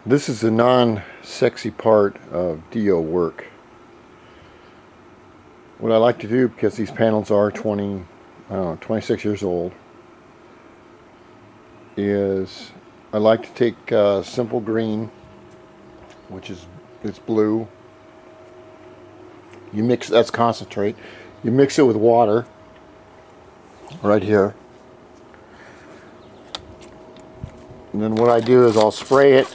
This is the non-sexy part of DIO work. What I like to do, because these panels are 26 years old, is I like to take simple green, which is it's blue. You mix, that's concentrate. You mix it with water right here. And then what I do is I'll spray it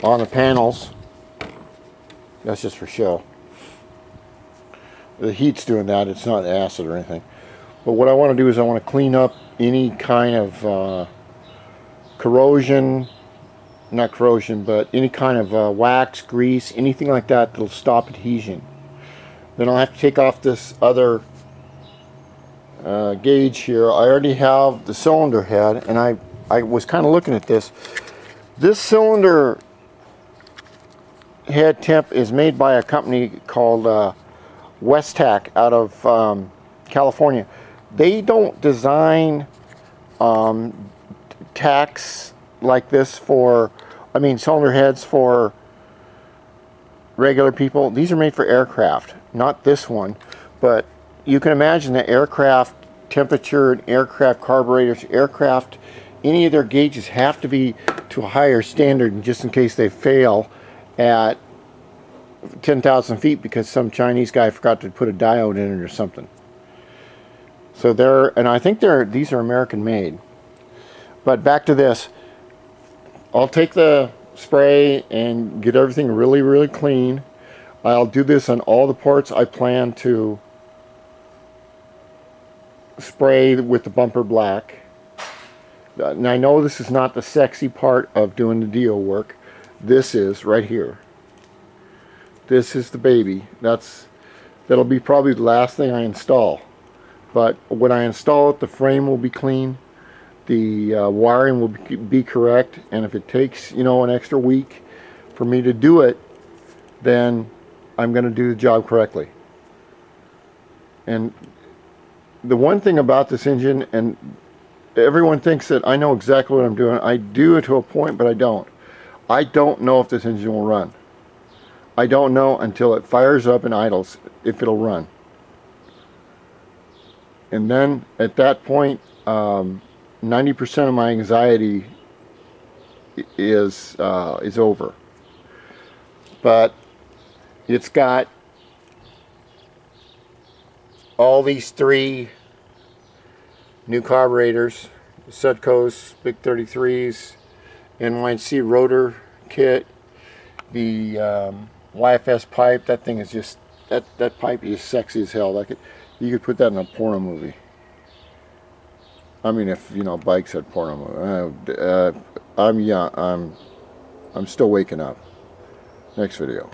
on the panels. That's just for show. The heat's doing that, it's not acid or anything. But what I want to do is I want to clean up any kind of corrosion, not corrosion, but any kind of wax, grease, anything like that that'll stop adhesion. Then I'll have to take off this other gauge here. I already have the cylinder head, and I was kind of looking at this. This cylinder head temp is made by a company called Westac out of California. They don't design tacks like this for, cylinder heads for regular people. These are made for aircraft, not this one, but you can imagine that aircraft temperature and aircraft carburetors, aircraft, any of their gauges have to be to a higher standard just in case they fail at 10,000 feet because some Chinese guy forgot to put a diode in it or something. So and I think these are American made. But back to this, I'll take the spray and get everything really, really clean. I'll do this on all the parts I plan to spray with the bumper black. Now I know this is not the sexy part of doing the DIO work. This is right here. This is the baby. That'll be probably the last thing I install. But when I install it, the frame will be clean, the wiring will be correct, and if it takes, an extra week for me to do it, then I'm going to do the job correctly. And the one thing about this engine, and everyone thinks that I know exactly what I'm doing. I do it to a point, but I don't. I don't know if this engine will run. I don't know until it fires up and idles if it'll run. And then at that point, 90% of my anxiety is over. But it's got all these three new carburetors, Sudco's Big 33s, NYC rotor kit, the YFS pipe. That thing is just, that pipe is sexy as hell. You could put that in a porno movie. If bikes had porno movie. I'm still waking up. Next video.